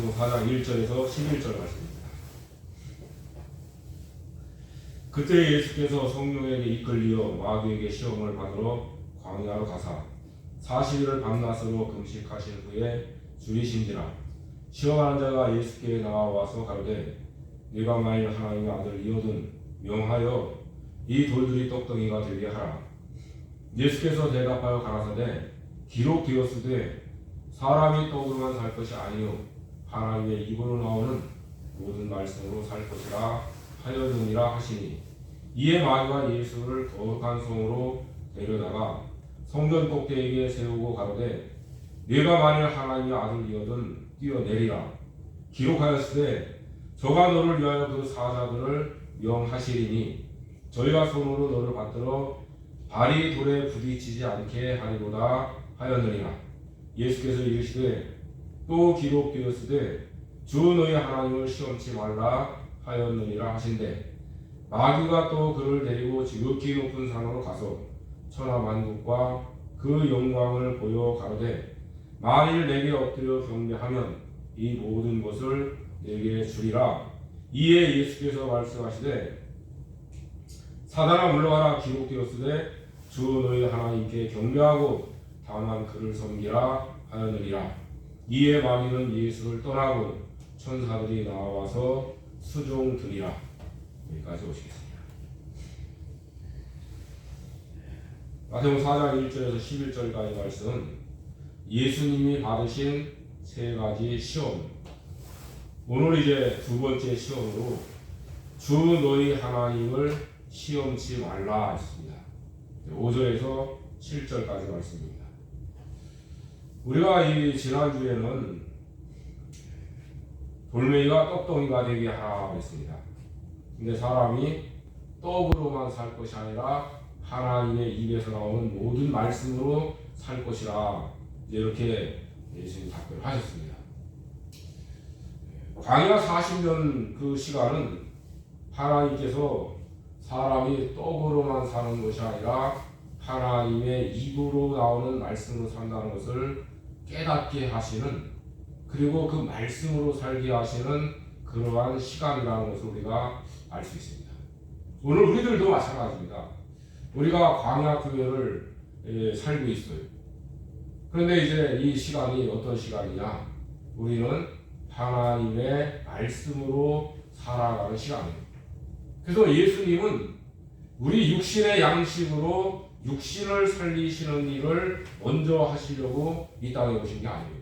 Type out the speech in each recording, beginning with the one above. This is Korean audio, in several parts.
마태복음 4장 1절에서 11절 말씀입니다. 그때 예수께서 성령에게 이끌리어 마귀에게 시험을 받으러 광야로 가사 40일을 밤낮으로 금식하신 후에 줄이신지라. 시험하는 자가 예수께 나와서 가로되 네가 만일 하나님의 아들이거든 명하여 이 돌들이 떡덩이가 되게 하라. 예수께서 대답하여 가라사대 기록되었으되 사람이 떡으로만 살 것이 아니요 하나님의 입으로 나오는 모든 말씀으로 살 것이라 하였느니라 하시니, 이에 마귀가 예수를 거룩한 성으로 데려다가 성전 꼭대기에 세우고 가로되 네가 만일 하나님의 아들이거든 뛰어내리라. 기록하였으되 저가 너를 위하여 그 사자들을 명하시리니 저희가 손으로 너를 받들어 발이 돌에 부딪히지 않게 하리로다 하였느니라. 예수께서 이르시되 또 기록되었으되 주 너희 하나님을 시험치 말라 하였느니라 하신대, 마귀가 또 그를 데리고 지극히 높은 산으로 가서 천하만국과 그 영광을 보여 가로되 만일 내게 엎드려 경배하면 이 모든 것을 내게 주리라. 이에 예수께서 말씀하시되 사단아 물러가라. 기록되었으되 주 너희 하나님께 경배하고 다만 그를 섬기라 하였느니라. 이에 마귀는 예수를 떠나고 천사들이 나와서 수종드리라. 여기까지 오시겠습니다. 마태복음 4장 1절에서 11절까지 말씀은 예수님이 받으신 세 가지 시험, 오늘 이제 두 번째 시험으로 주 너희 하나님을 시험치 말라 했습니다. 5절에서 7절까지 말씀입니다. 우리가 이 지난주에는 돌멩이가 떡덩이가 되게 하라 했습니다. 근데 사람이 떡으로만 살 것이 아니라 하나님의 입에서 나오는 모든 말씀으로 살 것이라, 이렇게 예수님 답변을 하셨습니다. 광야 40년 그 시간은 하나님께서 사람이 떡으로만 사는 것이 아니라 하나님의 입으로 나오는 말씀으로 산다는 것을 깨닫게 하시는, 그리고 그 말씀으로 살게 하시는 그러한 시간이라는 것을 우리가 알 수 있습니다. 오늘 우리들도 마찬가지입니다. 우리가 광야 교회를 살고 있어요. 그런데 이제 이 시간이 어떤 시간이냐? 우리는 하나님의 말씀으로 살아가는 시간이에요. 그래서 예수님은 우리 육신의 양식으로 육신을 살리시는 일을 먼저 하시려고 이 땅에 오신 게 아니에요.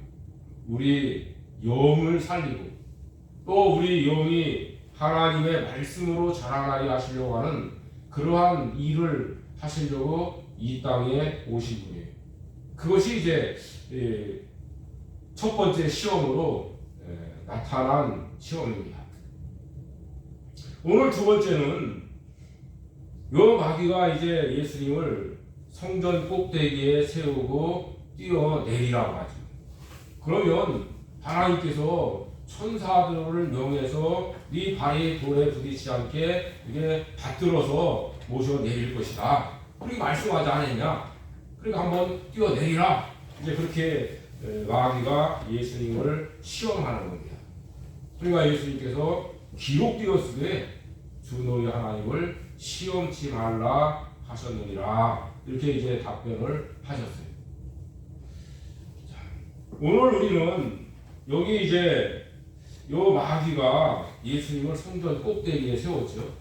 우리 영을 살리고 또 우리 영이 하나님의 말씀으로 자라나게 하시려고 하는 그러한 일을 하시려고 이 땅에 오신 분이에요. 그것이 이제 첫 번째 시험으로 나타난 시험입니다. 오늘 두 번째는 요 마귀가 이제 예수님을 성전 꼭대기에 세우고 뛰어내리라고 하죠. 그러면 하나님께서 천사들을 명해서 네 발이 돌에 부딪히지 않게 이게 받들어서 모셔 내릴 것이다. 그렇게 말씀하지 않았냐? 그러니까 한번 뛰어내리라. 이제 그렇게 마귀가 예수님을 시험하는 겁니다. 그러니까 예수님께서 기록되었으되 주 너희 하나님을 시험치 말라 하셨느니라. 이렇게 이제 답변을 하셨어요. 자, 오늘 우리는 여기 이제 요 마귀가 예수님을 성전 꼭대기에 세웠죠.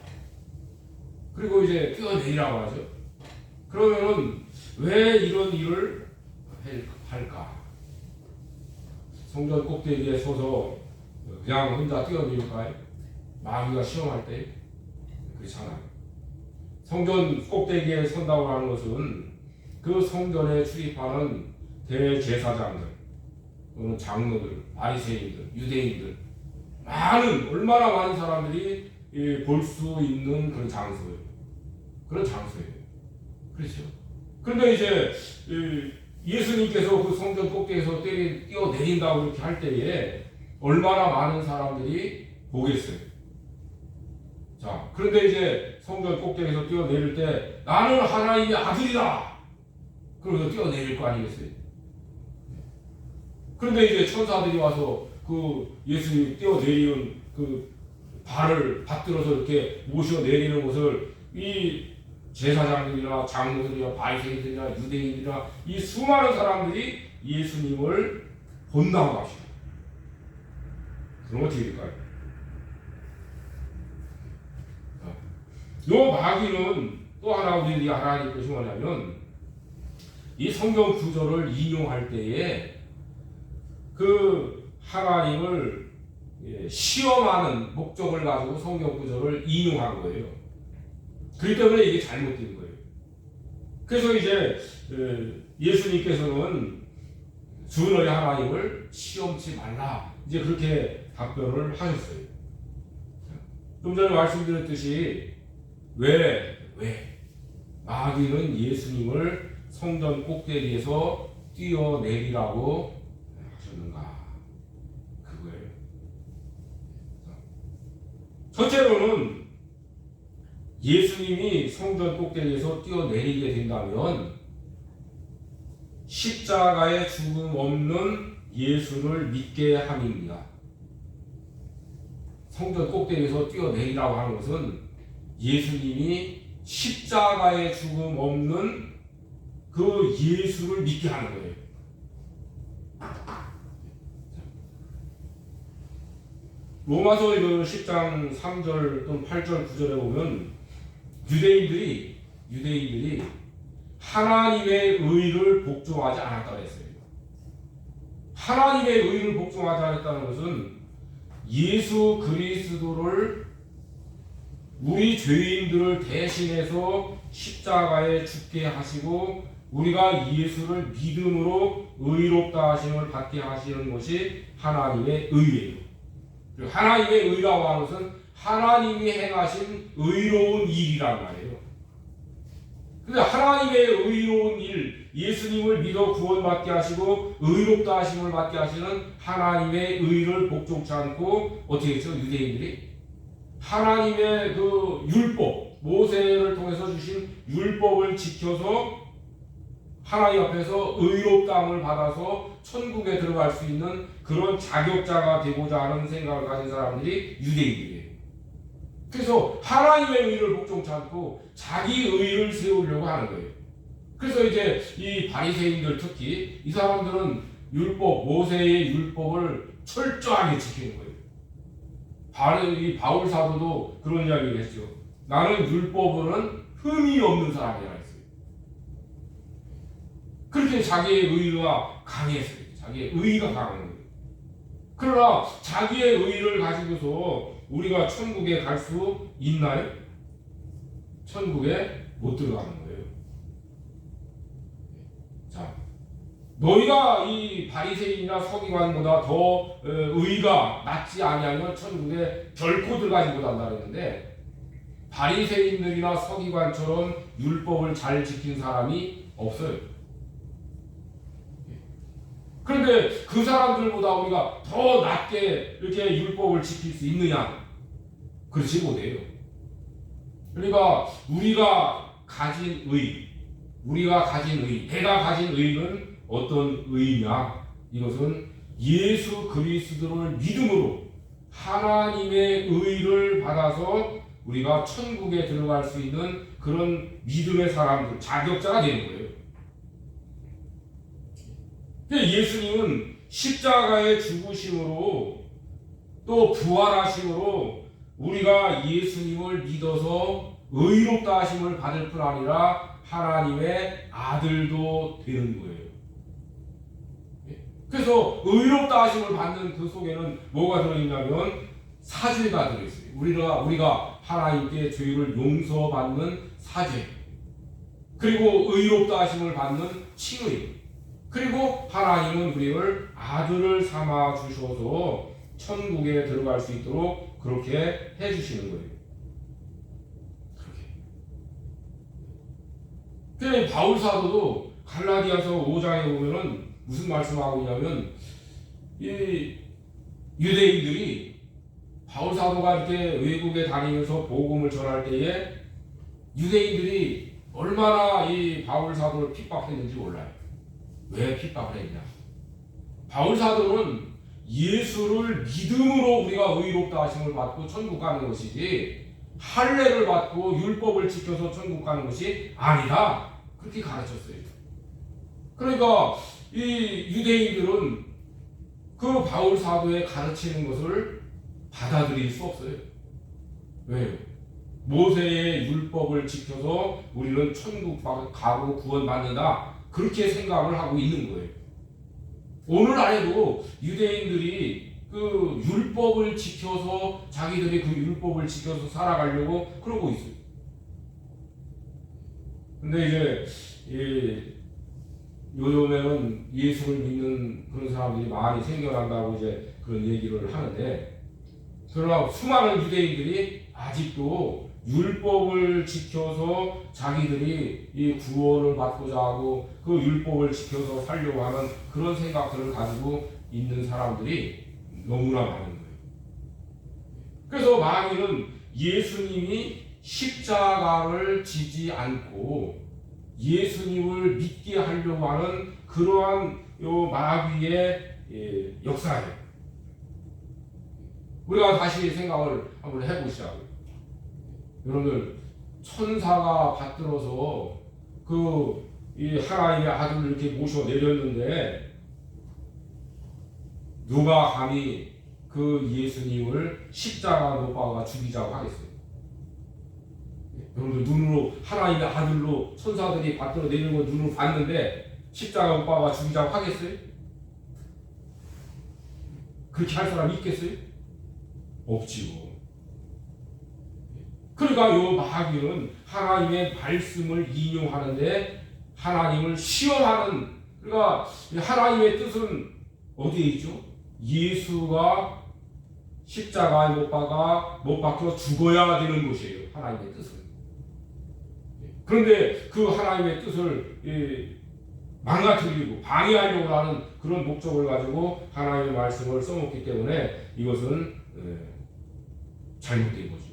그리고 이제 뛰어내리라고 하죠. 그러면은 왜 이런 일을 할까? 성전 꼭대기에 서서 그냥 혼자 뛰어내릴까요? 마귀가 시험할 때? 그렇잖아요. 성전 꼭대기에 선다고 하는 것은 그 성전에 출입하는 대제사장들 또는 장로들, 바리새인들, 유대인들, 얼마나 많은 사람들이 볼 수 있는 그런 장소예요. 그런 장소예요. 그렇죠. 그런데 이제 예수님께서 그 성전 꼭대기에서 뛰어내린다고 이렇게 할 때에 얼마나 많은 사람들이 보겠어요. 자, 그런데 이제 성전 꼭대기에서 뛰어내릴 때 나는 하나님의 아들이다. 그러면서 뛰어내릴 거 아니겠어요? 그런데 이제 천사들이 와서 그 예수님이 뛰어내리는 그 발을 받들어서 이렇게 모셔 내리는 것을 이 제사장들이나 장로들이나 바리새인들이나 유대인들이나 이 수많은 사람들이 예수님을 본다고 합시다. 그럼 어떻게 될까요? 요 마귀는 또 하나 우리들이 알아야 될 것이 뭐냐면 이 성경 구절을 인용할 때에 그 하나님을 시험하는 목적을 가지고 성경 구절을 인용한 거예요. 그렇기 때문에 이게 잘못된 거예요. 그래서 이제 예수님께서는 주 너희 하나님을 시험치 말라 이제 그렇게 답변을 하셨어요. 좀 전에 말씀드렸듯이 왜 마귀는 예수님을 성전 꼭대기에서 뛰어내리라고 하셨는가? 그거예요. 첫째로는 예수님이 성전 꼭대기에서 뛰어내리게 된다면 십자가에 죽음 없는 예수를 믿게 함입니다. 성전 꼭대기에서 뛰어내리라고 하는 것은 예수님이 십자가에 죽음 없는 그 예수를 믿게 하는 거예요. 로마서 10장 3절 또는 8절 9절에 보면 유대인들이 하나님의 의를 복종하지 않았다고 했어요. 하나님의 의를 복종하지 않았다는 것은 예수 그리스도를 우리 죄인들을 대신해서 십자가에 죽게 하시고 우리가 예수를 믿음으로 의롭다 하심을 받게 하시는 것이 하나님의 의예요. 하나님의 의라고 하는 것은 하나님이 행하신 의로운 일이란 말이에요. 근데 하나님의 의로운 일, 예수님을 믿어 구원받게 하시고 의롭다 하심을 받게 하시는 하나님의 의를 복종치 않고 어떻게 했죠? 유대인들이 하나님의 그 율법, 모세를 통해서 주신 율법을 지켜서 하나님 앞에서 의롭다함을 받아서 천국에 들어갈 수 있는 그런 자격자가 되고자 하는 생각을 가진 사람들이 유대인들이에요. 그래서 하나님의 의를 복종치 않고 자기 의를 세우려고 하는 거예요. 그래서 이제 이 바리새인들 특히 이 사람들은 율법, 모세의 율법을 철저하게 지키는 거예요. 이 바울 사도도 그런 이야기를 했죠. 나는 율법은 흠이 없는 사람이라 했어요. 그렇게 자기의 의가 강했어요. 자기의 의가 강한 거예요. 그러나 자기의 의를 가지고서 우리가 천국에 갈 수 있나요? 천국에 못 들어가는 거예요. 자, 너희가 이 바리새인이나 서기관보다 더 의가 낫지 아니하면 천국에 결코 들어가지 못한다 그랬는데 바리새인들이나 서기관처럼 율법을 잘 지킨 사람이 없어요. 그런데 그 사람들보다 우리가 더 낫게 이렇게 율법을 지킬 수 있느냐? 그렇지 못해요. 그러니까 우리가 가진 의, 내가 가진 의는 어떤 의냐? 이것은 예수 그리스도를 믿음으로 하나님의 의를 받아서 우리가 천국에 들어갈 수 있는 그런 믿음의 사람들, 자격자가 되는 거예요. 예수님은 십자가의 죽으심으로 또 부활하심으로 우리가 예수님을 믿어서 의롭다 하심을 받을 뿐 아니라 하나님의 아들도 되는 거예요. 그래서 의롭다 하심을 받는 그 속에는 뭐가 들어있냐면 사죄가 들어있어요. 우리가 하나님께 죄를 용서받는 사죄, 그리고 의롭다 하심을 받는 칭의, 그리고 하나님은 우리를 아들을 삼아 주셔서 천국에 들어갈 수 있도록 그렇게 해주시는 거예요. 그렇게. 바울 사도도 갈라디아서 5장에 보면은 무슨 말씀하고 있냐면 이 유대인들이 바울 사도가 이렇게 외국에 다니면서 복음을 전할 때에 유대인들이 얼마나 이 바울 사도를 핍박했는지 몰라요. 왜 핍박을 했냐? 바울 사도는 예수를 믿음으로 우리가 의롭다 하심을 받고 천국 가는 것이지 할례를 받고 율법을 지켜서 천국 가는 것이 아니다. 그렇게 가르쳤어요. 그러니까 이 유대인들은 그 바울 사도의 가르치는 것을 받아들일 수 없어요. 왜요? 모세의 율법을 지켜서 우리는 천국 가고 구원받는다. 그렇게 생각을 하고 있는 거예요. 오늘 안에도 유대인들이 그 율법을 지켜서 자기들이 그 율법을 지켜서 살아가려고 그러고 있어요. 근데 이제 요즘에는 예수를 믿는 그런 사람들이 많이 생겨난다고 이제 그런 얘기를 하는데, 그러나 수많은 유대인들이 아직도 율법을 지켜서 자기들이 이 구원을 받고자 하고 그 율법을 지켜서 살려고 하는 그런 생각들을 가지고 있는 사람들이 너무나 많은 거예요. 그래서 마귀는 예수님이 십자가를 지지 않고 예수님을 믿게 하려고 하는 그러한 요 마귀의 역사예요. 우리가 다시 생각을 한번 해보시자고요. 여러분들, 천사가 받들어서 이 하나님의 아들을 이렇게 모셔 내렸는데 누가 감히 그 예수님을 십자가 못 박아 죽이자고 하겠어요? 여러분들, 눈으로 하나님의 아들로 천사들이 받들어 내리는 걸 눈으로 봤는데 십자가 못 박아 죽이자고 하겠어요? 그렇게 할 사람이 있겠어요? 없지요. 그러니까 요 마귀는 하나님의 말씀을 인용하는데 하나님을 시험하는, 그러니까 하나님의 뜻은 어디에 있죠? 예수가 십자가에 못 박혀 죽어야 되는 것이에요. 하나님의 뜻은. 그런데 그 하나님의 뜻을 망가뜨리고 방해하려고 하는 그런 목적을 가지고 하나님의 말씀을 써먹기 때문에 이것은 잘못된 거죠.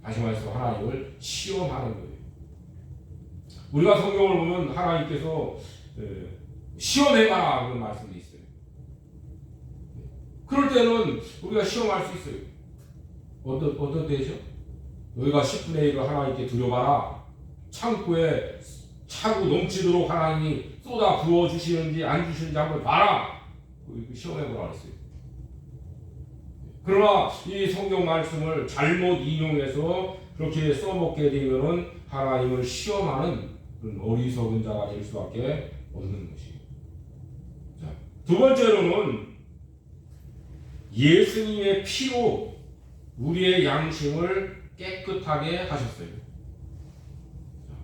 다시 말해서 하나님을 시험하는 거예요. 우리가 성경을 보면 하나님께서 시험해봐라 그런 말씀도 있어요. 그럴 때는 우리가 시험할 수 있어요. 어떤 때죠? 너희가 10분의 1을 하나님께 드려봐라. 창고에 차고 넘치도록 하나님이 쏟아 부어주시는지 안 주시는지 한번 봐라. 시험해보라 그랬어요. 그러나 이 성경 말씀을 잘못 인용해서 그렇게 써먹게 되면은 하나님을 시험하는 그런 어리석은 자가 될 수밖에 없는 것이에요. 자, 두 번째로는 예수님의 피로 우리의 양심을 깨끗하게 하셨어요. 자,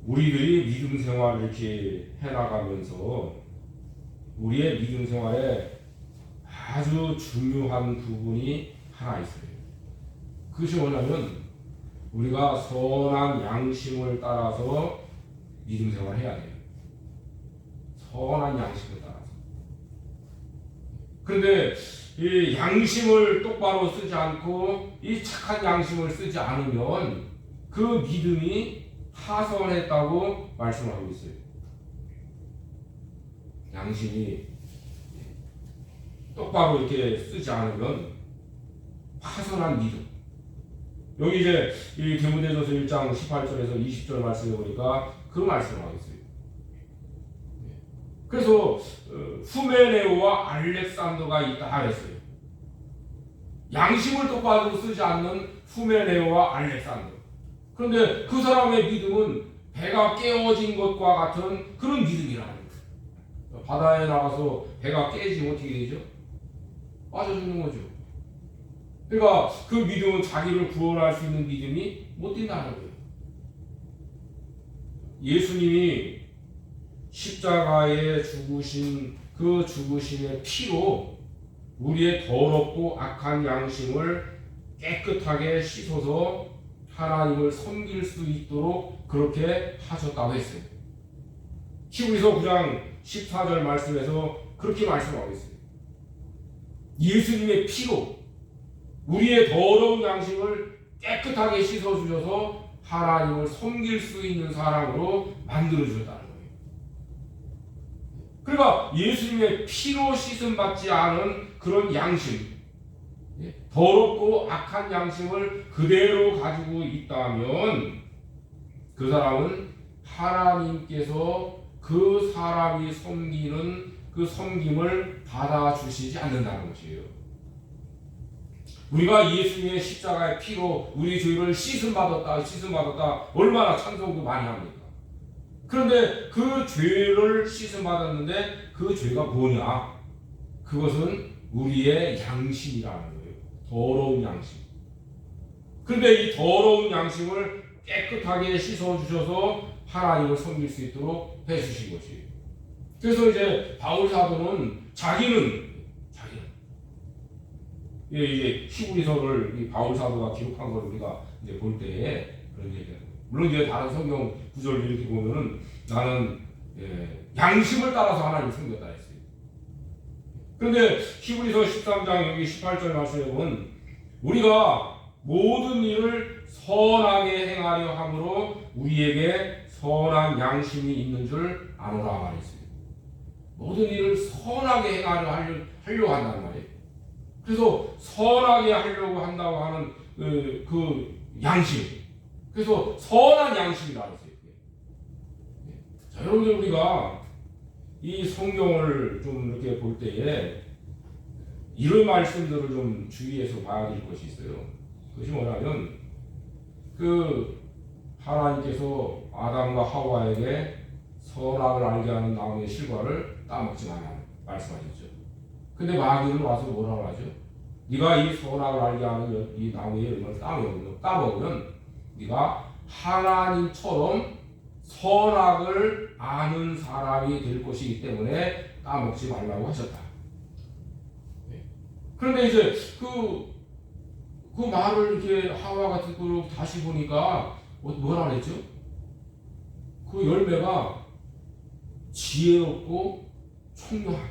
우리들이 믿음 생활을 이렇게 해나가면서 우리의 믿음 생활에 아주 중요한 부분이 하나 있어요. 그것이 뭐냐면 우리가 선한 양심을 따라서 믿음 생활을 해야 돼요. 선한 양심을 따라서. 그런데 이 양심을 똑바로 쓰지 않고 이 착한 양심을 쓰지 않으면 그 믿음이 파손했다고 말씀을 하고 있어요. 양심이 똑바로 이렇게 쓰지 않으면 파손한 믿음. 여기 이제 이 디모데전서 1장 18절에서 20절 말씀해 보니까 그 말씀을 하고 있어요. 그래서 후메네오와 알렉산더가 있다 그랬어요. 양심을 똑바로 쓰지 않는 후메네오와 알렉산더. 그런데 그 사람의 믿음은 배가 깨어진 것과 같은 그런 믿음이라는 거예요. 바다에 나가서 배가 깨지면 어떻게 되죠? 빠져 죽는 거죠. 그러니까 그 믿음은 자기를 구원할 수 있는 믿음이 못 된다는 거예요. 예수님이 십자가에 죽으신 그 죽으심의 피로 우리의 더럽고 악한 양심을 깨끗하게 씻어서 하나님을 섬길 수 있도록 그렇게 하셨다고 했어요. 히브리서 9장 14절 말씀에서 그렇게 말씀하고 있어요. 예수님의 피로 우리의 더러운 양심을 깨끗하게 씻어주셔서 하나님을 섬길 수 있는 사람으로 만들어주셨다는 거예요. 그러니까 예수님의 피로 씻음 받지 않은 그런 양심, 더럽고 악한 양심을 그대로 가지고 있다면 그 사람은 하나님께서 그 사람이 섬기는 그 섬김을 받아주시지 않는다는 것이에요. 우리가 예수님의 십자가의 피로 우리 죄를 씻음 받았다 얼마나 찬송도 많이 합니까? 그런데 그 죄를 씻음 받았는데 그 죄가 뭐냐? 그것은 우리의 양심이라는 거예요. 더러운 양심. 그런데 이 더러운 양심을 깨끗하게 씻어주셔서 하나님을 섬길 수 있도록 해주신 것이에요. 그래서 이제 바울 사도는 자기는 이게 히브리서를 이 바울 사도가 기록한 걸 우리가 이제 볼 때에 그런 얘기가 물론 이제 다른 성경 구절을 이렇게 보면은 나는 양심을 따라서 하나님을 섬겼다 했어요. 그런데 히브리서 13장 여기 18절 말씀에 보면 우리가 모든 일을 선하게 행하려 함으로 우리에게 선한 양심이 있는 줄 아노라 말했어요. 모든 일을 선하게 행하려 한다는 말이에요. 그래서 선하게 하려고 한다고 하는 그 양심. 그래서 선한 양심이라 했어요. 자, 여러분들 우리가 이 성경을 좀 이렇게 볼 때에 이런 말씀들을 좀 주의해서 봐야 될 것이 있어요. 그것이 뭐냐면 그 하나님께서 아담과 하와에게 선악을 알게 하는 나무의 실과를 따먹지 말라고 말씀하셨죠. 근데 마귀는 와서 뭐라고 하죠? 네가 이 선악을 알게 하는 이 나무의 열매를 따먹으면 네가 하나님처럼 선악을 아는 사람이 될 것이기 때문에 따먹지 말라고 하셨다. 그런데 이제 그 말을 이렇게 하와가 듣고 다시 보니까 뭐라 그랬죠? 그 열매가 지혜롭고 총명한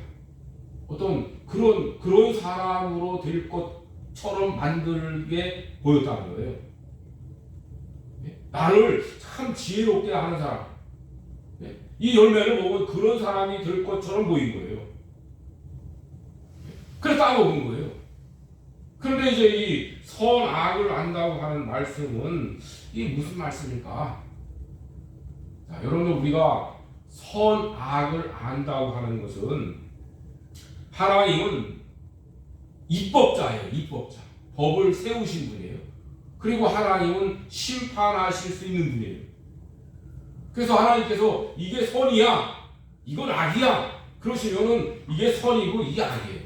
어떤 그런 사람으로 될 것처럼 만들게 보였다는 거예요. 나를 참 지혜롭게 하는 사람. 이 열매를 먹으면 그런 사람이 될 것처럼 보인 거예요. 그래서 따먹은 거예요. 그런데 이제 이 선악을 안다고 하는 말씀은 이게 무슨 말씀일까? 자, 여러분들 우리가 선악을 안다고 하는 것은 하나님은 입법자예요. 입법자. 법을 세우신 분이에요. 그리고 하나님은 심판하실 수 있는 분이에요. 그래서 하나님께서 이게 선이야, 이건 악이야 그러시면은 이게 선이고 이게 악이에요.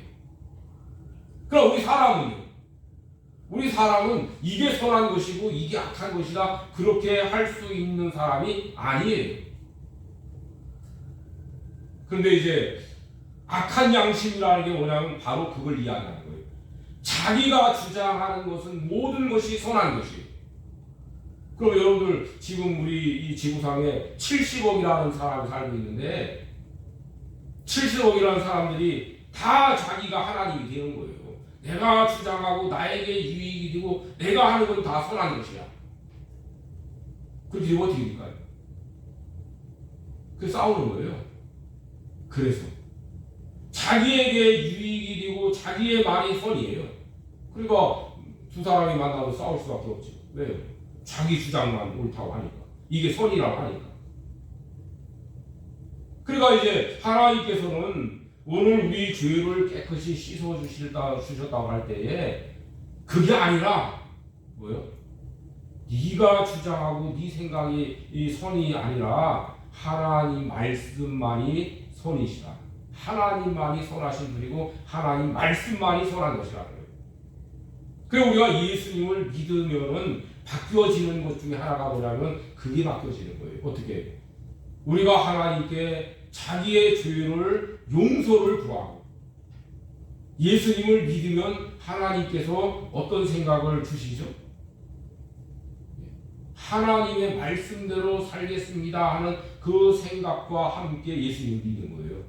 그럼 우리 사람은 이게 선한 것이고 이게 악한 것이다 그렇게 할 수 있는 사람이 아니에요. 그런데 이제 악한 양심이라는 게 뭐냐면 바로 그걸 이야기하는 거예요. 자기가 주장하는 것은 모든 것이 선한 것이에요. 그럼 여러분들 지금 우리 이 지구상에 70억이라는 사람이 살고 있는데 70억이라는 사람들이 다 자기가 하나님이 되는 거예요. 내가 주장하고 나에게 유익이 되고 내가 하는 건 다 선한 것이야. 그렇게 어떻게 될까요? 그 싸우는 거예요. 그래서 자기에게 유익이 되고 자기의 말이 선이에요. 그러니까 두 사람이 만나서 싸울 수밖에 없죠. 왜요? 자기 주장만 옳다고 하니까. 이게 선이라고 하니까. 그러니까 이제 하나님께서는 오늘 우리 죄를 깨끗이 씻어 주셨다고 할 때에 그게 아니라 뭐요? 네가 주장하고 네 생각이 이 선이 아니라 하나님 말씀만이 선이시다. 하나님만이 선하신 분이고 하나님 말씀만이 선한 것이라는 거예요. 그리고 우리가 예수님을 믿으면은 바뀌어지는 것 중에 하나가 뭐냐면 그게 바뀌어지는 거예요. 어떻게? 우리가 하나님께 자기의 죄를 용서를 구하고 예수님을 믿으면 하나님께서 어떤 생각을 주시죠? 하나님의 말씀대로 살겠습니다 하는 그 생각과 함께 예수님을 믿는 거예요.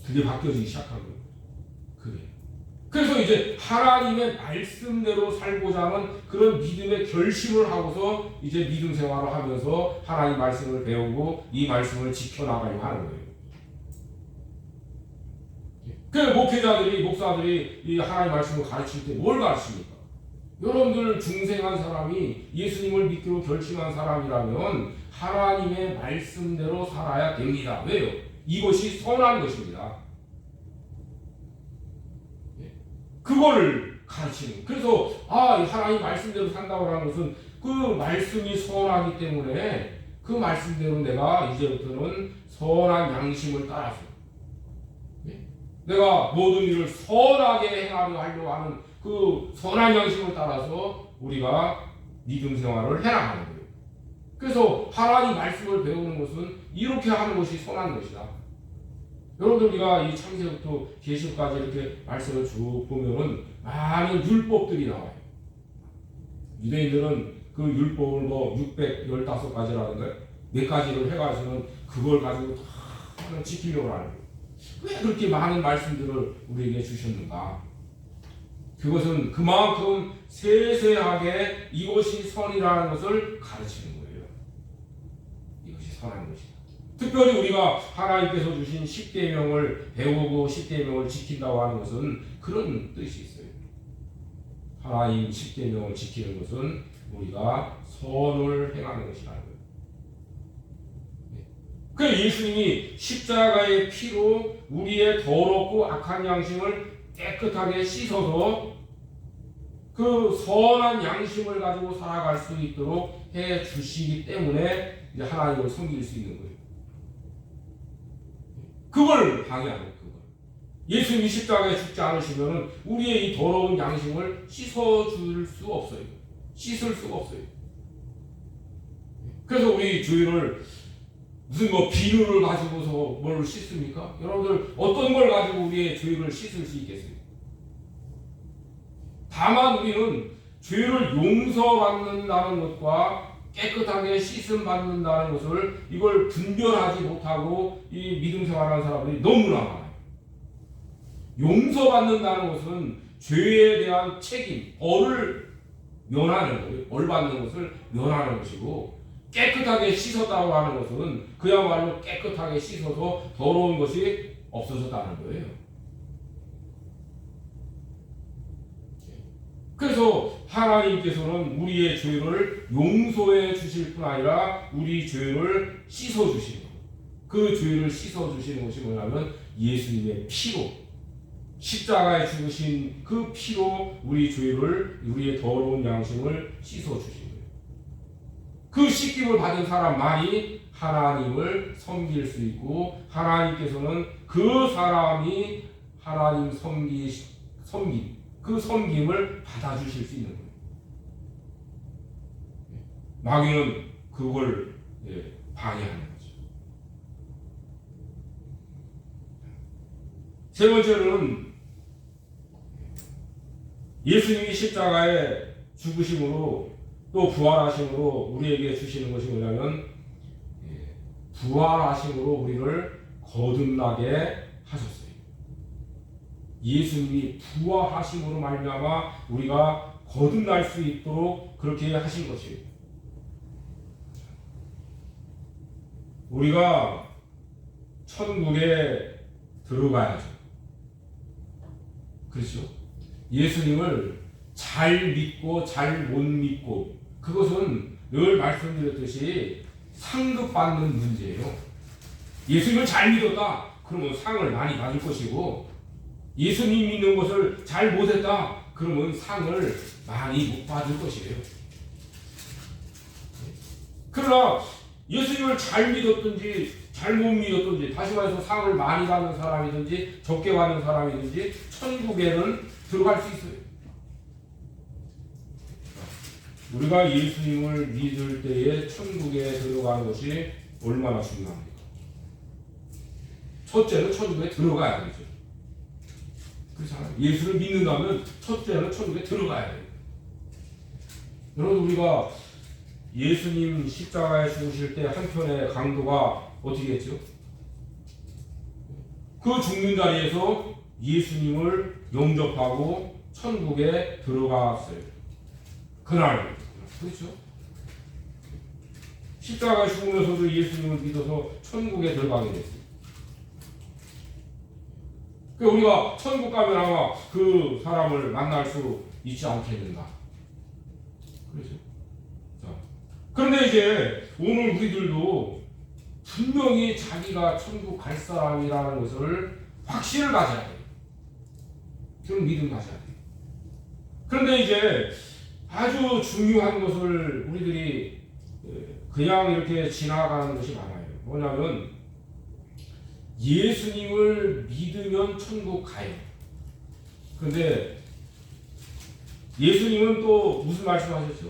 그게 바뀌어지기 시작한 거예요. 그게. 그래서 이제 하나님의 말씀대로 살고자 하는 그런 믿음의 결심을 하고서 이제 믿음 생활을 하면서 하나님 말씀을 배우고 이 말씀을 지켜나가려고 하는 거예요. 그 목회자들이, 목사들이 이 하나님의 말씀을 가르칠 때 뭘 가르칩니까? 여러분들 중생한 사람이 예수님을 믿기로 결심한 사람이라면 하나님의 말씀대로 살아야 됩니다. 왜요? 이것이 선한 것입니다. 그걸 가르치는. 그래서 하나님 말씀대로 산다고 하는 것은 그 말씀이 선하기 때문에 그 말씀대로 내가 이제부터는 선한 양심을 따라서 내가 모든 일을 선하게 하려고 하는 그 선한 양심을 따라서 우리가 믿음 생활을 해나가는 거예요. 그래서 하나님 말씀을 배우는 것은 이렇게 하는 것이 선한 것이다. 여러분들 우리가 이 창세부터 계시까지 이렇게 말씀을 쭉 보면은 많은 율법들이 나와요. 유대인들은 그 율법을 615가지라든가 몇 가지를 해가지고는 그걸 가지고 다 지키려고 하는 거예요. 왜 그렇게 많은 말씀들을 우리에게 주셨는가? 그것은 그만큼 세세하게 이것이 선이라는 것을 가르치는 거예요. 이것이 선한 것이다. 특별히 우리가 하나님께서 주신 10계명을 배우고 10계명을 지킨다고 하는 것은 그런 뜻이 있어요. 하나님 10계명을 지키는 것은 우리가 선을 행하는 것이라는 거예요. 그 예수님이 십자가의 피로 우리의 더럽고 악한 양심을 깨끗하게 씻어서 그 선한 양심을 가지고 살아갈 수 있도록 해 주시기 때문에 이제 하나님을 섬길 수 있는 거예요. 그걸 방해하는 거예요. 예수님이 십자가에 죽지 않으시면 우리의 이 더러운 양심을 씻어줄 수 없어요. 씻을 수가 없어요. 그래서 우리 주일을 무슨 비누를 가지고서 뭘 씻습니까? 여러분들 어떤 걸 가지고 우리의 죄를 씻을 수 있겠어요? 다만 우리는 죄를 용서받는다는 것과 깨끗하게 씻음 받는다는 것을 이걸 분별하지 못하고 이 믿음 생활하는 사람들이 너무나 많아요. 용서받는다는 것은 죄에 대한 책임, 벌을 면하는 거예요. 벌 받는 것을 면하는 것이고, 깨끗하게 씻었다고 하는 것은 그야말로 깨끗하게 씻어서 더러운 것이 없어졌다는 거예요. 그래서 하나님께서는 우리의 죄를 용서해 주실 뿐 아니라 우리 죄를 씻어 주시는 거예요. 그 죄를 씻어 주시는 것이 뭐냐면 예수님의 피로, 십자가에 죽으신 그 피로 우리 죄를, 우리의 더러운 양심을 씻어 주시는 거예요. 그 씻김을 받은 사람만이 하나님을 섬길 수 있고, 하나님께서는 그 사람이 하나님 그 섬김을 받아주실 수 있는 거예요. 마귀는 그걸 방해하는 거죠. 세 번째로는 예수님이 십자가에 죽으심으로 또 부활하심으로 우리에게 주시는 것이 뭐냐면, 부활하심으로 우리를 거듭나게 하셨어요. 예수님이 부활하심으로 말미암아 우리가 거듭날 수 있도록 그렇게 하신 것이에요. 우리가 천국에 들어가야죠. 그렇죠? 예수님을 잘 믿고 잘 못 믿고, 그것은 늘 말씀드렸듯이 상급받는 문제예요. 예수님을 잘 믿었다 그러면 상을 많이 받을 것이고, 예수님 믿는 것을 잘 못했다 그러면 상을 많이 못 받을 것이에요. 그러나 예수님을 잘 믿었든지 잘 못 믿었든지, 다시 말해서 상을 많이 받는 사람이든지 적게 받는 사람이든지 천국에는 들어갈 수 있어요. 우리가 예수님을 믿을 때에 천국에 들어가는 것이 얼마나 중요합니까? 첫째는 천국에 들어가야 되죠. 그렇잖아요. 예수를 믿는다면 첫째는 천국에 들어가야 돼요. 여러분, 우리가 예수님 십자가에 죽으실 때 한편의 강도가 어떻게 했죠? 그 죽는 자리에서 예수님을 영접하고 천국에 들어갔어요. 그날, 그렇죠? 십자가에 죽으면서도 예수님을 믿어서 천국에 들어가게 됐어요. 그 우리가 천국 가면 아마 그 사람을 만날 수 있지 않겠는가. 그렇죠. 자, 그런데 이제 오늘 우리들도 분명히 자기가 천국 갈 사람이라는 것을 확신을 가져야 돼요. 그런 믿음 가져야 돼요. 그런데 이제 아주 중요한 것을 우리들이 그냥 이렇게 지나가는 것이 많아요. 뭐냐면 예수님을 믿으면 천국 가요. 그런데 예수님은 또 무슨 말씀하셨죠?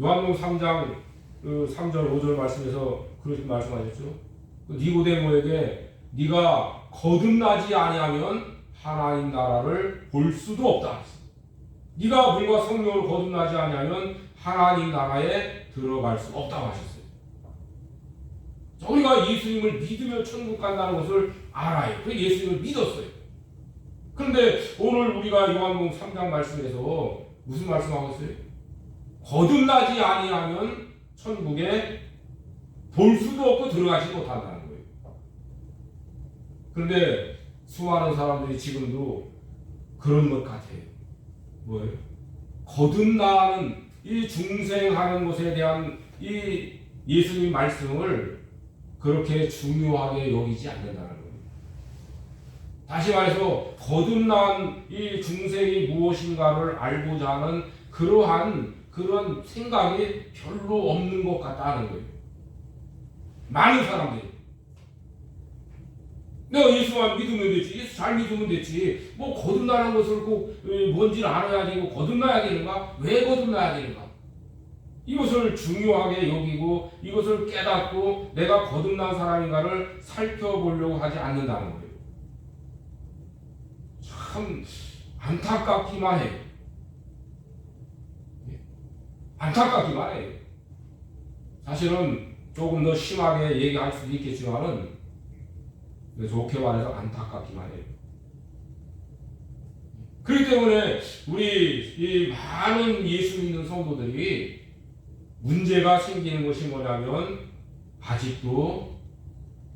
요한복음 3장 3절 5절 말씀에서 그렇게 말씀하셨죠. 니고데모에게 네가 거듭나지 아니하면 하나님 나라를 볼 수도 없다. 네가 물과 성령으로 거듭나지 아니하면 하나님 나라에 들어갈 수 없다고 하셨어요. 우리가 예수님을 믿으면 천국 간다는 것을 알아요. 그래서 예수님을 믿었어요. 그런데 오늘 우리가 요한복음 3장 말씀에서 무슨 말씀하고 있어요? 거듭나지 아니하면 천국에 볼 수도 없고 들어가지 못한다는 거예요. 그런데 수많은 사람들이 지금도 그런 것 같아요. 뭐예요? 거듭나는 이 중생하는 것에 대한 이 예수님 말씀을 그렇게 중요하게 여기지 않는다는 거예요. 다시 말해서 거듭난 이 중생이 무엇인가를 알고자 하는 그런 생각이 별로 없는 것 같다는 거예요. 많은 사람들이 내가 예수만 믿으면 되지, 예수 잘 믿으면 되지, 뭐 거듭나는 것을 꼭 뭔지를 알아야 되고 거듭나야 되는가? 왜 거듭나야 되는가? 이것을 중요하게 여기고 이것을 깨닫고 내가 거듭난 사람인가를 살펴보려고 하지 않는다는 거예요. 참 안타깝기만 해요. 안타깝기만 해요. 사실은 조금 더 심하게 얘기할 수도 있겠지만은 좋게 말해서 안타깝기만 해요. 그렇기 때문에 우리 이 많은 예수 믿는 성도들이 문제가 생기는 것이 뭐냐면 아직도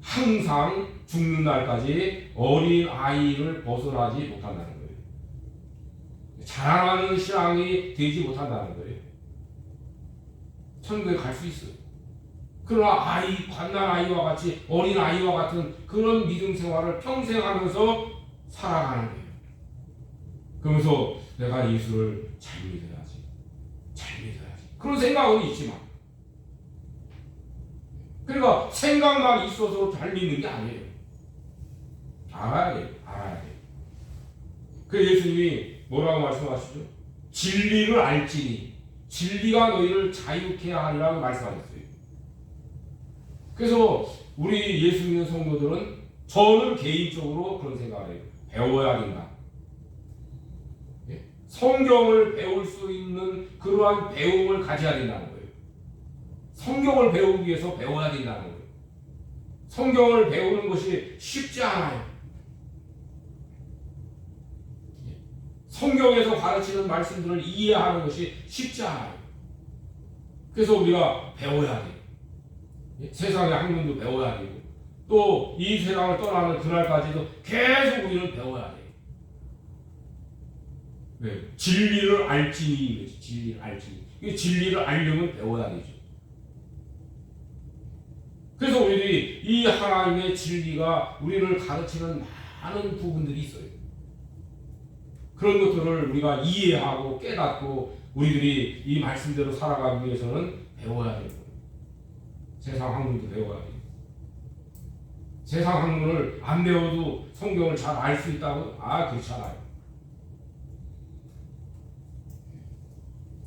항상 죽는 날까지 어린 아이를 벗어나지 못한다는 거예요. 자라나는 신앙이 되지 못한다는 거예요. 천국에 갈 수 있어요. 그러나 갓난 아이와 같이 어린 아이와 같은 그런 믿음 생활을 평생 하면서 살아가는 거예요. 그러면서 내가 예수를 잘 믿어야지. 그런 생각은 있지만, 그러니까 생각만 있어서 잘 믿는 게 아니에요. 알아야 돼요. 그 예수님이 뭐라고 말씀하시죠? 진리를 알지니 진리가 너희를 자유케 하리라고 말씀하셨어요. 그래서 우리 예수 믿는 성도들은, 저는 개인적으로 그런 생각을 해요. 배워야 된다. 성경을 배울 수 있는 그러한 배움을 가져야 된다는 거예요. 성경을 배우기 위해서 배워야 된다는 거예요. 성경을 배우는 것이 쉽지 않아요. 성경에서 가르치는 말씀들을 이해하는 것이 쉽지 않아요. 그래서 우리가 배워야 돼요. 세상의 학문도 배워야 되고, 또 이 세상을 떠나는 그날까지도 계속 우리는 배워야 돼요. 네. 진리를 알지니, 진리를 알려면 배워야 되죠. 그래서 우리들이 이 하나님의 진리가 우리를 가르치는 많은 부분들이 있어요. 그런 것들을 우리가 이해하고 깨닫고 우리들이 이 말씀대로 살아가기 위해서는 배워야 돼요. 세상 학문도 배워야 돼요. 세상 학문을 안 배워도 성경을 잘 알 수 있다고? 그렇지 않아요.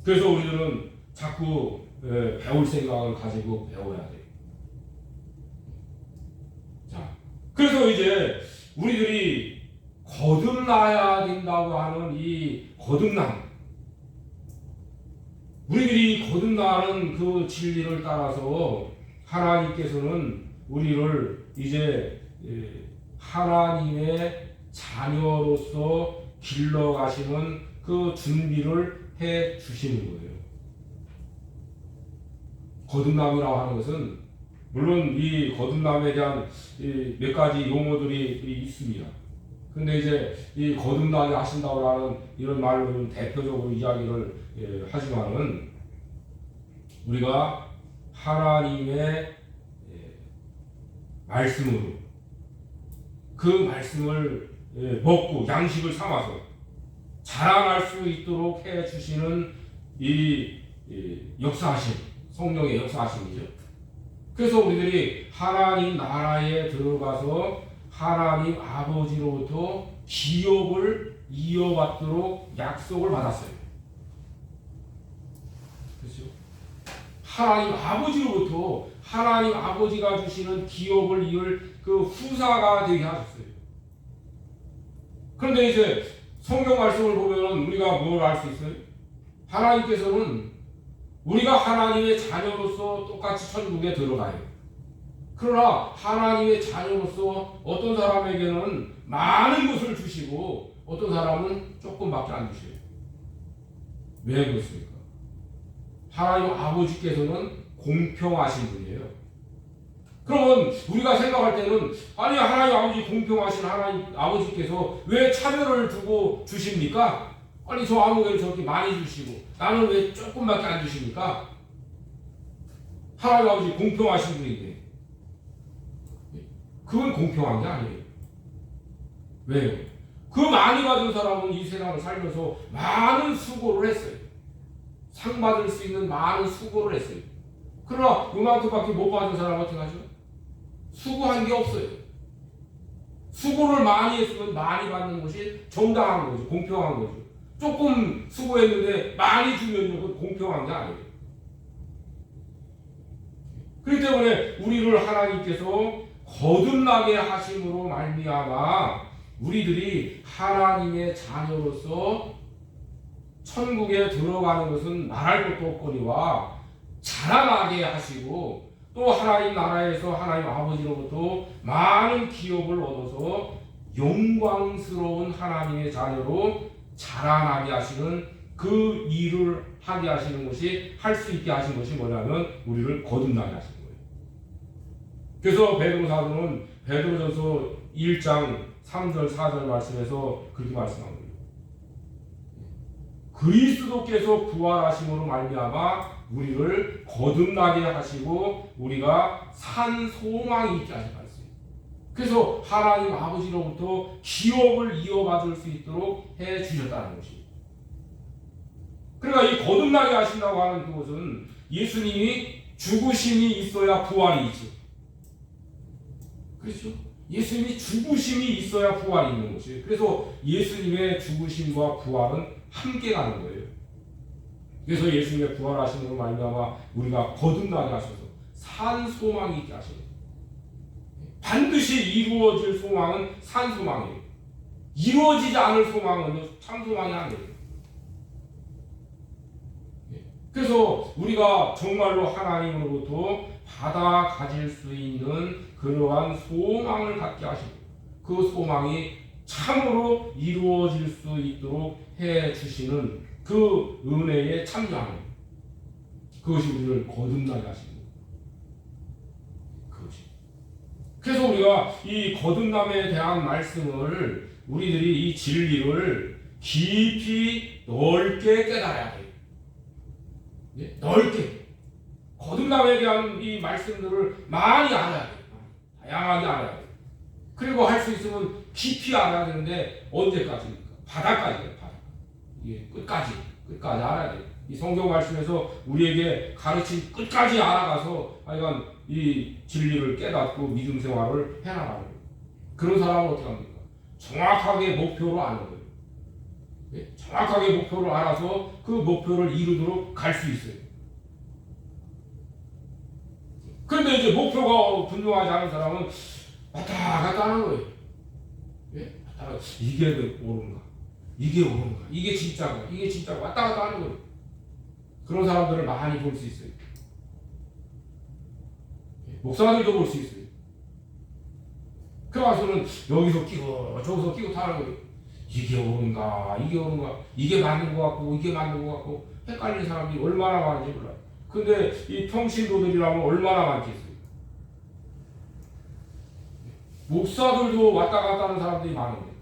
그래서 우리들은 자꾸 배울 생각을 가지고 배워야 돼요. 자, 그래서 이제 우리들이 거듭나야 된다고 하는 이 거듭남, 우리들이 거듭나는 그 진리를 따라서 하나님께서는 우리를 이제 하나님의 자녀로서 길러가시는 그 준비를 해 주시는 거예요. 거듭남이라고 하는 것은, 물론 이 거듭남에 대한 몇 가지 용어들이 있습니다. 근데 이제 이 거듭나게 하신다고 하는 이런 말로 좀 대표적으로 이야기를 하지만은 우리가 하나님의 말씀으로 그 말씀을 먹고 양식을 삼아서 자라날 수 있도록 해 주시는 이 역사하심, 성령의 역사하심이죠. 그래서 우리들이 하나님 나라에 들어가서 하나님 아버지로부터 기업을 이어받도록 약속을 받았어요. 그렇죠? 하나님 아버지로부터 하나님 아버지가 주시는 기업을 이을 그 후사가 되게 하셨어요. 그런데 이제 성경 말씀을 보면 우리가 뭘 알 수 있어요? 하나님께서는 우리가 하나님의 자녀로서 똑같이 천국에 들어가요. 그러나 하나님의 자녀로서 어떤 사람에게는 많은 것을 주시고 어떤 사람은 조금밖에 안 주셔요. 왜 그렇습니까? 하나님 아버지께서는 공평하신 분이에요. 그러면 우리가 생각할 때는 아니 하나님 아버지 공평하신 하나님 아버지께서 왜 차별을 두고 주십니까? 아니 저 아무개를 저렇게 많이 주시고 나는 왜 조금밖에 안 주십니까? 하나님 아버지 공평하신 분인데 그건 공평한 게 아니에요. 왜요? 그 많이 받은 사람은 이 세상을 살면서 많은 수고를 했어요. 상 받을 수 있는 많은 수고를 했어요. 그러나 그만큼밖에 못 받은 사람 어떻게 하죠? 수고한 게 없어요. 수고를 많이 했으면 많이 받는 것이 정당한 거죠. 공평한 거죠. 조금 수고했는데 많이 주면 그건 공평한 게 아니에요. 그렇기 때문에 우리를 하나님께서 거듭나게 하심으로 말미암아 우리들이 하나님의 자녀로서 천국에 들어가는 것은 말할 것도 없거니와 자라나게 하시고 또 하나님 나라에서 하나님 아버지로부터 많은 기업을 얻어서 영광스러운 하나님의 자녀로 자라나게 하시는 그 일을 하게 하시는 것이 할 수 있게 하신 것이 뭐냐면 우리를 거듭나게 하신 거예요. 그래서 베드로 사도는 베드로전서 1장 3절 4절 말씀에서 그렇게 말씀한 거예요. 그리스도께서 부활하심으로 말미암아 우리를 거듭나게 하시고 우리가 산 소망이 있게 하신 말씀. 그래서 하나님 아버지로부터 기업을 이어받을 수 있도록 해 주셨다는 것입니다. 그러니까 이 거듭나게 하신다고 하는 그것은 예수님이 죽으심이 있어야 부활이 있죠. 그렇죠? 예수님이 죽으심이 있어야 부활이 있는 것이에요. 그래서 예수님의 죽으심과 부활은 함께 가는 거예요. 그래서 예수님의 부활하심으로 말미암아 우리가 거듭나게 하셔서 산 소망이 있게 하시는 거예요. 반드시 이루어질 소망은 산 소망이에요. 이루어지지 않을 소망은 참 소망이 아니에요. 그래서 우리가 정말로 하나님으로부터 받아 가질 수 있는 그러한 소망을 갖게 하시고 그 소망이 참으로 이루어질 수 있도록 해 주시는 그 은혜에 참여하는 그것이 우리를 거듭나게 하시는 그것이. 그래서 우리가 이 거듭남에 대한 말씀을 우리들이 이 진리를 깊이 넓게 깨달아야 돼요. 네? 넓게 거듭남에 대한 이 말씀들을 많이 알아야 돼요. 다양하게 알아야 돼요. 그리고 할 수 있으면 깊이 알아야 되는데 언제까지입니까? 바닥까지예요. 바닥. 이게 끝까지 알아야 돼요. 이 성경 말씀에서 우리에게 가르친 끝까지 알아가서 하여간 이 진리를 깨닫고 믿음 생활을 해나가는 거예요. 그런 사람은 어떻게 합니까? 정확하게 목표로 아는 거예요. 네? 정확하게 목표를 알아서 그 목표를 이루도록 갈 수 있어요. 그런데 이제 목표가 분명하지 않은 사람은 왔다 갔다 하는 거예요. 예? 이게 옳은가? 이게 옳은가? 이게 진짜가? 이게 진짜가? 왔다 갔다 하는 거예요. 그런 사람들을 많이 볼 수 있어요. 예? 목사들도 볼 수 있어요. 그 와서는 여기서 끼고 저기서 끼고 타는 거예요. 이게 옳은가? 이게 옳은가? 이게 맞는 것 같고 이게 맞는 것 같고 헷갈리는 사람들이 얼마나 많은지 몰라요. 근데 이 평신도들이라면 얼마나 많겠어요. 목사들도 왔다 갔다 하는 사람들이 많은데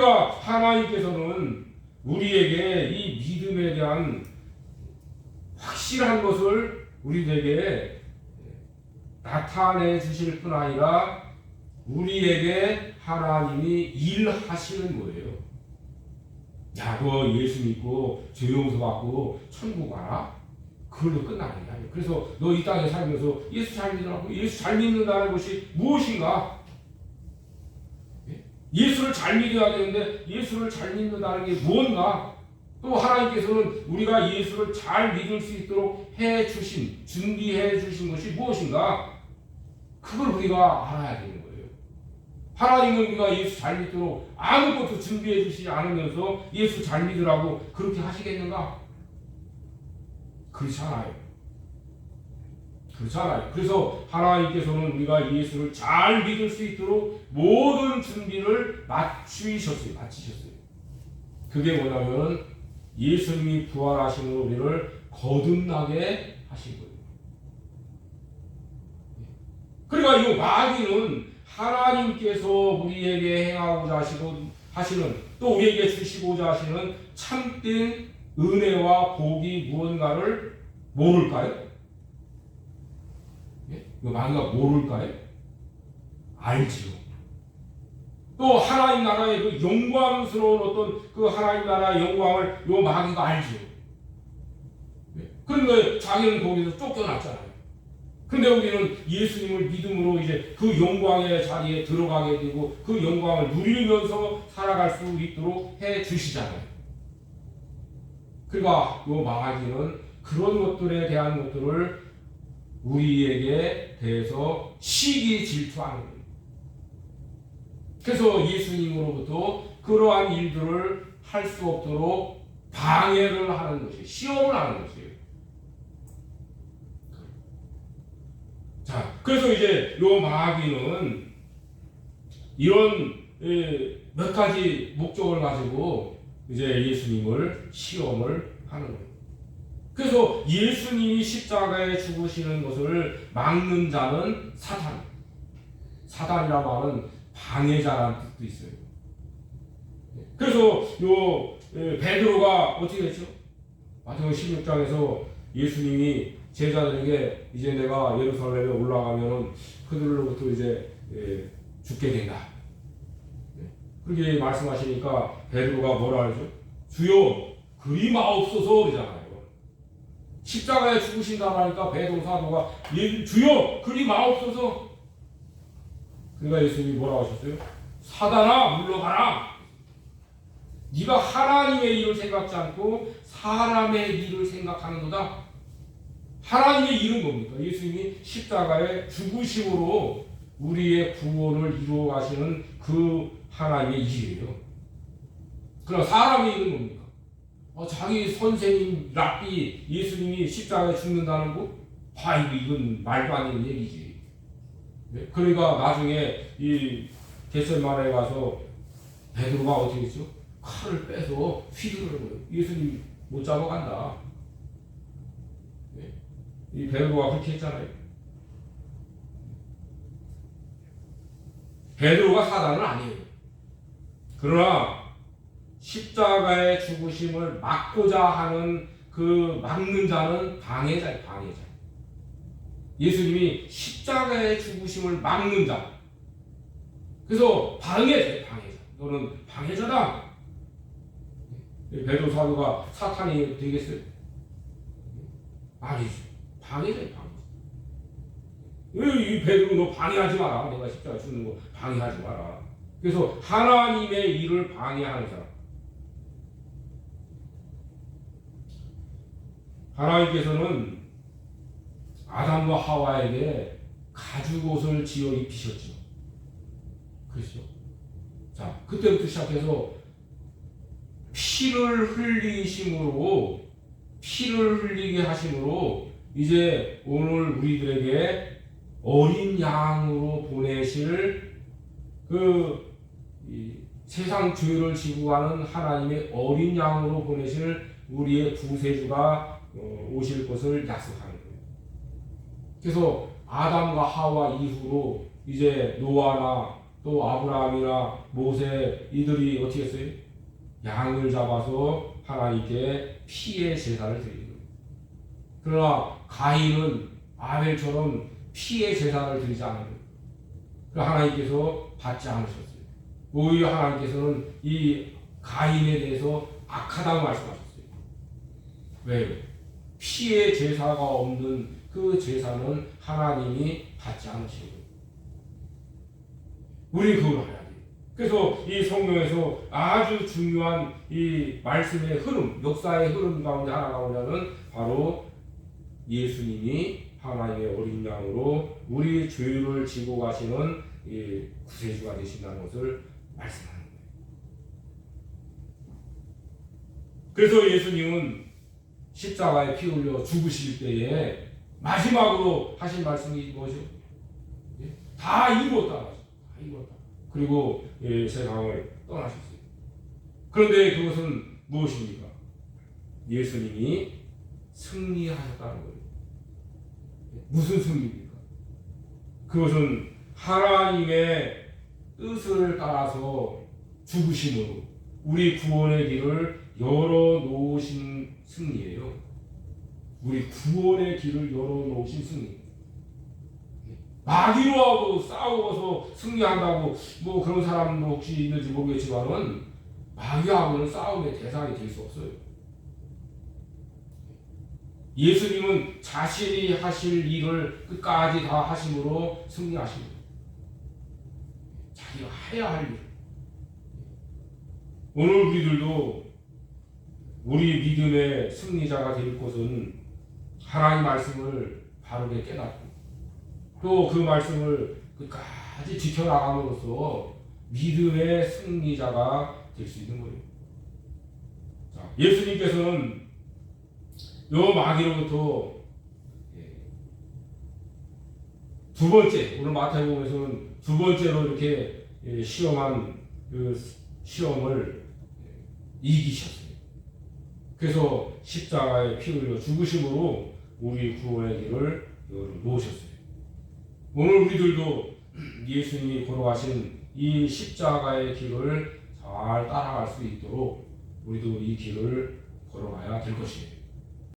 그러니까 하나님께서는 우리에게 이 믿음에 대한 확실한 것을 우리에게 나타내 주실 뿐 아니라 우리에게 하나님이 일하시는 거예요. 야, 너 예수 믿고 죄 용서 받고 천국 가라? 그걸로 끝나는 게 아니에요. 그래서 너 이 땅에 살면서 예수 잘 믿으라고. 예수 잘 믿는다는 것이 무엇인가? 예수를 잘 믿어야 되는데 예수를 잘 믿는다는 게 뭔가? 또 하나님께서는 우리가 예수를 잘 믿을 수 있도록 준비해 주신 것이 무엇인가? 그걸 우리가 알아야 되는 거예요. 하나님은 우리가 예수 잘 믿도록 아무것도 준비해 주시지 않으면서 예수 잘 믿으라고 그렇게 하시겠는가? 그렇지 않아요. 그렇잖아요. 그래서 하나님께서는 우리가 예수를 잘 믿을 수 있도록 모든 준비를 마치셨어요. 그게 뭐냐면 예수님이 부활하신 우리를 거듭나게 하신 거예요. 그러니까 이 마귀는 하나님께서 우리에게 행하고자 하시는 또 우리에게 주시고자 하시는 참된 은혜와 복이 무언가를 모를까요? 마귀가 모를까요? 알지요. 또 하나님 나라의 그 영광스러운 어떤 그 하나님 나라의 영광을 요 마귀가 알지요. 그런데 자기는 거기서 쫓겨났잖아요. 근데 우리는 예수님을 믿음으로 이제 그 영광의 자리에 들어가게 되고 그 영광을 누리면서 살아갈 수 있도록 해 주시잖아요. 그러니까 요 마귀는 그런 것들에 대한 것들을 우리에게 대해서 시기 질투하는 거예요. 그래서 예수님으로부터 그러한 일들을 할 수 없도록 방해를 하는 것이에요. 시험을 하는 것이에요. 자, 그래서 이제 요 마귀는 이런 몇 가지 목적을 가지고 이제 예수님을 시험을 하는 거예요. 그래서 예수님이 십자가에 죽으시는 것을 막는 자는 사탄. 사단이라고 하는 방해자라는 뜻도 있어요. 그래서 요 베드로가 어떻게 했죠? 마태복음 16장에서 예수님이 제자들에게 이제 내가 예루살렘에 올라가면 그들로부터 이제 죽게 된다. 그렇게 말씀하시니까 베드로가 뭐라 하죠? 주여 그리 마옵소서 그러잖아요. 십자가에 죽으신다고 하니까 베드로 사도가 주여 그리 마옵소서. 그러니까 예수님이 뭐라고 하셨어요? 사단아 물러가라. 네가 하나님의 일을 생각지 않고 사람의 일을 생각하는도다. 하나님의 일은 뭡니까? 예수님이 십자가에 죽으심으로 우리의 구원을 이루어 가시는 그 하나님의 일이에요. 그러나 사람의 일은 뭡니까? 자기 선생님 랍비 예수님이 십자가에 죽는다는 거? 이건 말도 안 되는 얘기지. 그러니까 나중에 이 겟세마네에 가서 베드로가 어떻게 했죠? 칼을 빼서 휘두르는 거예요. 예수님 못 잡아간다. 이 베드로가 그렇게 했잖아요. 베드로가 사단은 아니에요. 그러나 십자가의 죽으심을 막고자 하는 그 막는 자는 방해자예요. 방해자. 예수님이 십자가의 죽으심을 막는 자. 그래서 방해자. 너는 방해자다. 베드로 사도가 사탄이 되겠어요? 아니죠. 방해자예요. 이 베드로 너 방해하지 마라. 내가 십자가에 죽는 거 방해하지 마라. 그래서 하나님의 일을 방해하는 사람. 하나님께서는 아담과 하와에게 가죽옷을 지어 입히셨죠. 그렇죠? 자, 그때부터 시작해서 피를 흘리게 하심으로 이제 오늘 우리들에게 어린 양으로 보내실 세상 죄를 지고 가는 하나님의 어린 양으로 보내실 우리의 구세주가 오실 것을 약속하는 거예요. 그래서 아담과 하와 이후로 이제 노아나 또 아브라함이나 모세 이들이 어떻게 했어요? 양을 잡아서 하나님께 피의 제사를 드리는 거예요. 그러나 가인은 아벨처럼 피의 제사를 드리지 않은 거예요. 하나님께서 받지 않으셨어요. 오히려 하나님께서는 이 가인에 대해서 악하다고 말씀하셨어요. 왜요? 피의 제사가 없는 그 제사는 하나님이 받지 않으시는 거예요. 우리 그걸 알아야 돼요. 그래서 이 성경에서 아주 중요한 이 말씀의 흐름, 역사의 흐름 가운데 하나가 뭐냐면 바로 예수님이 하나님의 어린 양으로 우리 죄를 지고 가시는 이 구세주가 되신다는 것을 말씀하는 거예요. 그래서 예수님은 십자가에 피 흘려 죽으실 때에 마지막으로 하신 말씀이 뭐죠? 다 이루었다. 다 이루었다. 그리고 세상을 떠나셨어요. 그런데 그것은 무엇입니까? 예수님이 승리하셨다는 거예요. 무슨 승리입니까? 그것은 하나님의 뜻을 따라서 죽으심으로 우리 구원의 길을 열어놓으신 승리예요. 우리 구원의 길을 열어놓으신 승리. 마귀로하고 싸워서 승리한다고 뭐 그런 사람도 혹시 있는지 모르겠지만은 마귀하고는 싸움의 대상이 될 수 없어요. 예수님은 자신이 하실 일을 끝까지 다 하심으로 승리하십니다. 자기가 해야 할 일. 오늘 우리들도 우리 믿음의 승리자가 될 것은 하나님 말씀을 바르게 깨닫고 또 그 말씀을 끝까지 지켜나감으로써 믿음의 승리자가 될 수 있는 거예요. 자, 예수님께서는 요 마귀로부터 두 번째, 오늘 마태복음에서는 두 번째로 이렇게 시험한 그 시험을 이기셨어요. 그래서 십자가에 피 흘려 죽으심으로 우리 구원의 길을 놓으셨어요. 오늘 우리들도 예수님이 걸어가신 이 십자가의 길을 잘 따라갈 수 있도록 우리도 이 길을 걸어가야 될 것이에요.